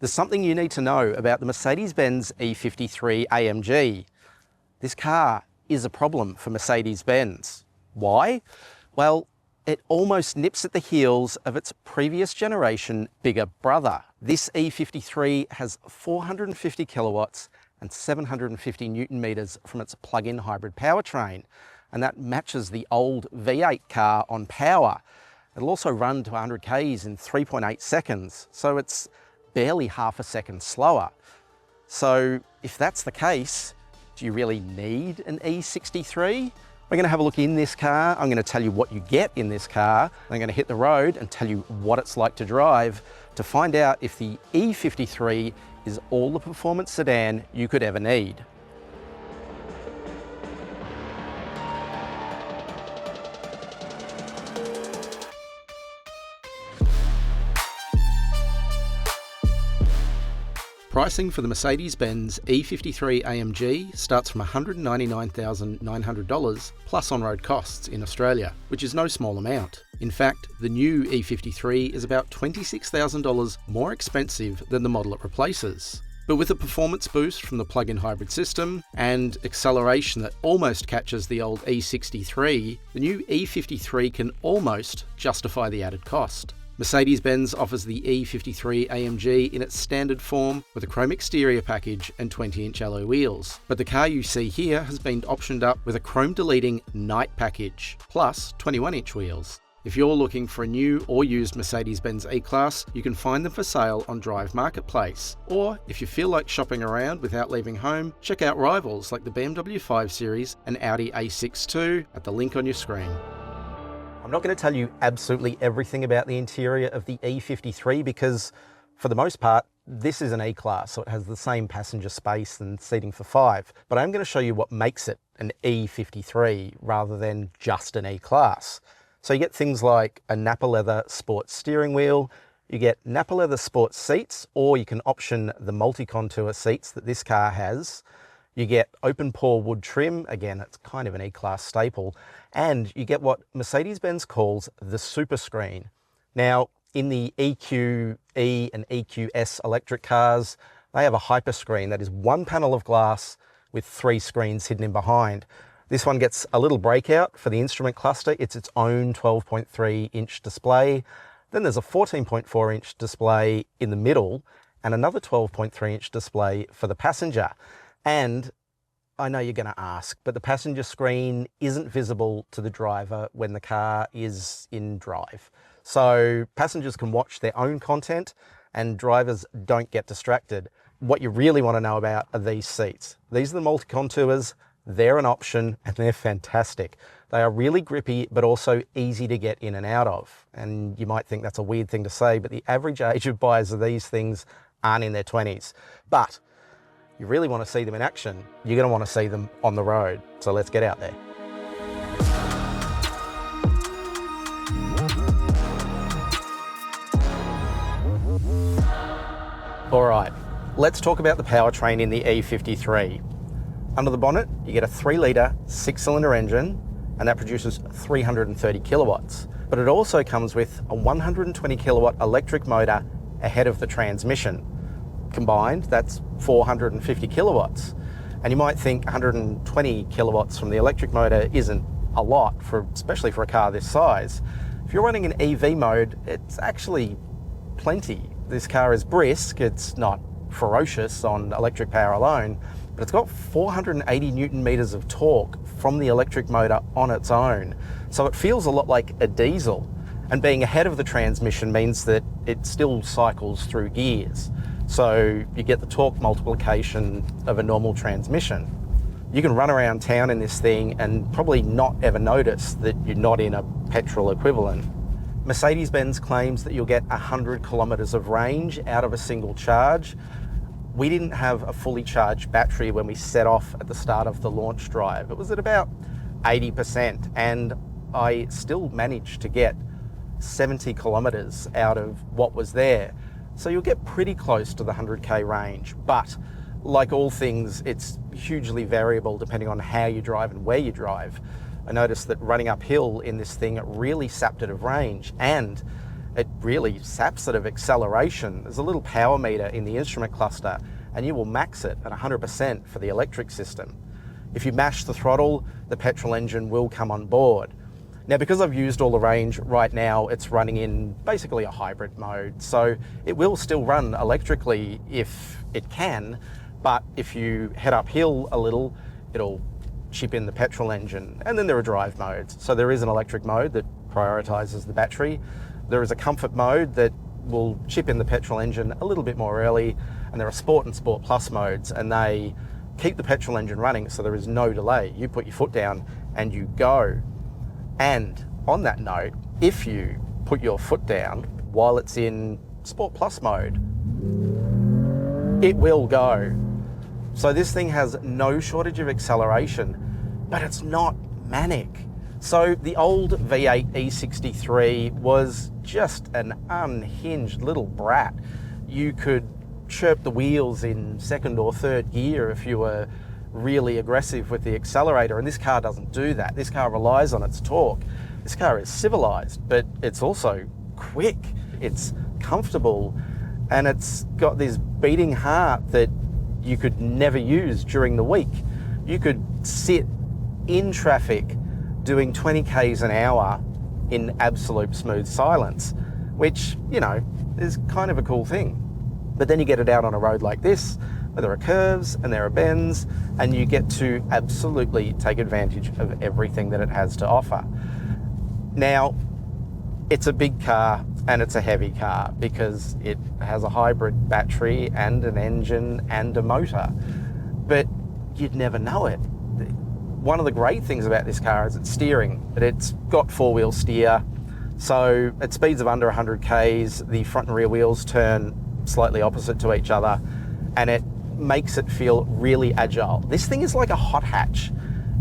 There's something you need to know about the Mercedes-Benz E53 AMG. This car is a problem for Mercedes-Benz. Why? Well, it almost nips at the heels of its previous generation bigger brother. This E53 has 450 kilowatts and 750 Newton meters from its plug-in hybrid powertrain, and that matches the old V8 car on power. It'll also run to 100 Ks in 3.8 seconds, so it's barely half a second slower. So if that's the case, do you really need an E63? We're going to have a look in this car. I'm going to tell you what you get in this car. I'm going to hit the road and tell you what it's like to drive to find out if the E53 is all the performance sedan you could ever need. Pricing for the Mercedes-Benz E53 AMG starts from $199,900 plus on-road costs in Australia, which is no small amount. In fact, the new E53 is about $26,000 more expensive than the model it replaces. But with a performance boost from the plug-in hybrid system and acceleration that almost catches the old E63, the new E53 can almost justify the added cost. Mercedes-Benz offers the E53 AMG in its standard form with a chrome exterior package and 20-inch alloy wheels. But the car you see here has been optioned up with a chrome-deleting night package, plus 21-inch wheels. If you're looking for a new or used Mercedes-Benz E-Class, you can find them for sale on Drive Marketplace. Or, if you feel like shopping around without leaving home, check out rivals like the BMW 5 Series and Audi A6 II at the link on your screen. I'm not going to tell you absolutely everything about the interior of the E53 because, for the most part, this is an E-Class, so it has the same passenger space and seating for 5. But I'm going to show you what makes it an E53 rather than just an E-Class. So you get things like a Nappa leather sports steering wheel, you get Nappa leather sports seats, or you can option the multi-contour seats that this car has. You get open pore wood trim, again, it's kind of an E-Class staple, and you get what Mercedes-Benz calls the super screen. Now, in the EQE and EQS electric cars, they have a hyper screen that is one panel of glass with 3 screens hidden in behind. This one gets a little breakout for the instrument cluster. It's its own 12.3-inch display. Then there's a 14.4-inch display in the middle and another 12.3-inch display for the passenger. And I know you're going to ask, but the passenger screen isn't visible to the driver when the car is in drive. So passengers can watch their own content and drivers don't get distracted. What you really want to know about are these seats. These are the multi-contours, they're an option and they're fantastic. They are really grippy, but also easy to get in and out of. And you might think that's a weird thing to say, but the average age of buyers of these things aren't in their 20s. But you really want to see them in action, you're going to want to see them on the road. So let's get out there. All right, let's talk about the powertrain in the E53. Under the bonnet, you get a 3-litre 6-cylinder engine, and that produces 330 kilowatts. But it also comes with a 120 kilowatt electric motor ahead of the transmission. Combined, that's 450 kilowatts. And you might think 120 kilowatts from the electric motor isn't a lot, especially for a car this size. If you're running in EV mode, it's actually plenty. This car is brisk, it's not ferocious on electric power alone, but it's got 480 Newton meters of torque from the electric motor on its own. So it feels a lot like a diesel. And being ahead of the transmission means that it still cycles through gears. So you get the torque multiplication of a normal transmission. You can run around town in this thing and probably not ever notice that you're not in a petrol equivalent. Mercedes-Benz claims that you'll get 100 kilometers of range out of a single charge. We didn't have a fully charged battery when we set off at the start of the launch drive. It was at about 80%, and I still managed to get 70 kilometers out of what was there. So you'll get pretty close to the 100k range, but like all things, it's hugely variable depending on how you drive and where you drive. I noticed that running uphill in this thing really sapped it of range, and It really saps it of acceleration. There's a little power meter in the instrument cluster, and you will max it at 100% for the electric system. If you mash the throttle, the petrol engine will come on board. Now, because I've used all the range, right now it's running in basically a hybrid mode, so it will still run electrically if it can, but if you head uphill a little, it'll chip in the petrol engine. And then there are drive modes. So there is an electric mode that prioritizes the battery. There is a comfort mode that will chip in the petrol engine a little bit more early, and there are Sport and Sport Plus modes, and they keep the petrol engine running so there is no delay. You put your foot down and you go. And on that note, if you put your foot down while it's in Sport Plus mode, it will go. So this thing has no shortage of acceleration, but it's not manic. So the old V8 E63 was just an unhinged little brat. You could chirp the wheels in second or third gear if you were really aggressive with the accelerator, and this car doesn't do that. This car relies on its torque. This car is civilized, but it's also quick, it's comfortable, and it's got this beating heart that you could never use during the week. You could sit in traffic doing 20 k's an hour in absolute smooth silence, which, you know, is kind of a cool thing. But then you get it out on a road like this, where there are curves and there are bends, and you get to absolutely take advantage of everything that it has to offer. Now, it's a big car and it's a heavy car because it has a hybrid battery and an engine and a motor, but you'd never know it. One of the great things about this car is its steering. It's got four-wheel steer, so at speeds of under 100 k's, the front and rear wheels turn slightly opposite to each other, and it makes it feel really agile. This thing is like a hot hatch.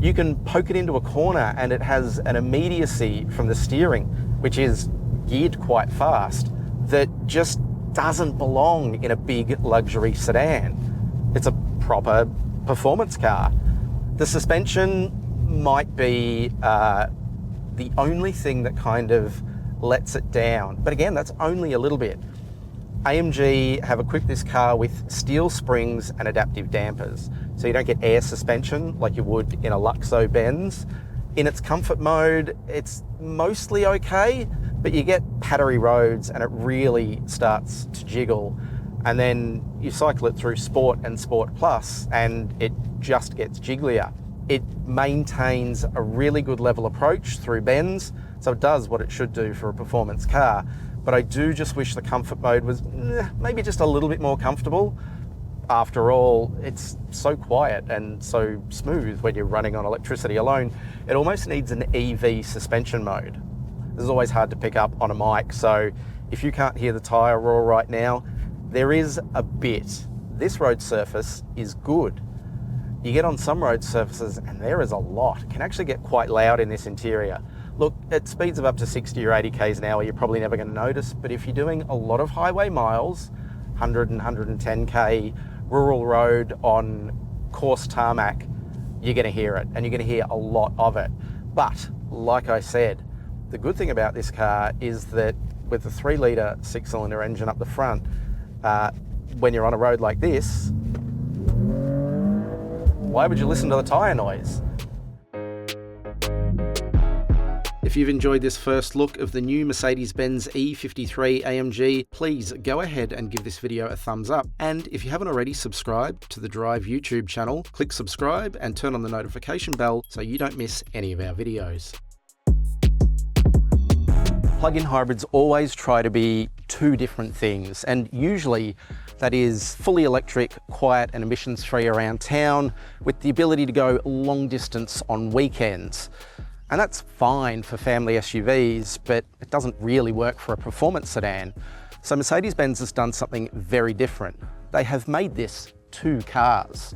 You can poke it into a corner and it has an immediacy from the steering, which is geared quite fast, that just doesn't belong in a big luxury sedan. It's a proper performance car. The suspension might be the only thing that kind of lets it down, but again, that's only a little bit. AMG have equipped this car with steel springs and adaptive dampers, so you don't get air suspension like you would in a Luxo Benz. In its comfort mode, it's mostly okay, but you get pattery roads and it really starts to jiggle. And then you cycle it through Sport and Sport Plus and it just gets jigglier. It maintains a really good level approach through bends, so it does what it should do for a performance car. But I do just wish the comfort mode was maybe just a little bit more comfortable. After all, it's so quiet and so smooth when you're running on electricity alone. It almost needs an EV suspension mode. This is always hard to pick up on a mic, so if you can't hear the tyre roar right now, there is a bit. This road surface is good. You get on some road surfaces and there is a lot. It can actually get quite loud in this interior. Look, at speeds of up to 60 or 80 k's an hour, you're probably never going to notice, but if you're doing a lot of highway miles, 100 and 110k, rural road on coarse tarmac, you're going to hear it, and you're going to hear a lot of it. But, like I said, the good thing about this car is that with the 3-litre 6-cylinder engine up the front, when you're on a road like this, why would you listen to the tyre noise? If you've enjoyed this first look of the new Mercedes-Benz E53 AMG, please go ahead and give this video a thumbs up. And if you haven't already subscribed to the Drive YouTube channel, click subscribe and turn on the notification bell so you don't miss any of our videos. Plug-in hybrids always try to be two different things, and usually that is fully electric, quiet and emissions-free around town with the ability to go long distance on weekends. And that's fine for family SUVs, but it doesn't really work for a performance sedan. So Mercedes-Benz has done something very different. They have made this two cars.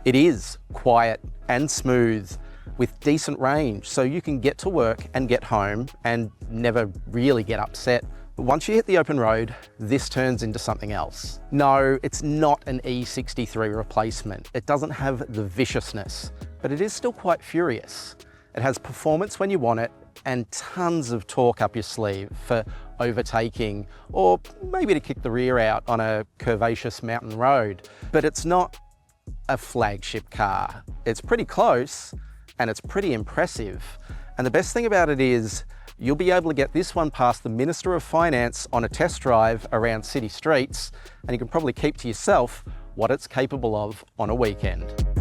It is quiet and smooth with decent range, so you can get to work and get home and never really get upset. But once you hit the open road, this turns into something else. No, it's not an E63 replacement. It doesn't have the viciousness, but it is still quite furious. It has performance when you want it, and tons of torque up your sleeve for overtaking or maybe to kick the rear out on a curvaceous mountain road. But it's not a flagship car. It's pretty close and it's pretty impressive. And the best thing about it is you'll be able to get this one past the Minister of Finance on a test drive around city streets, and you can probably keep to yourself what it's capable of on a weekend.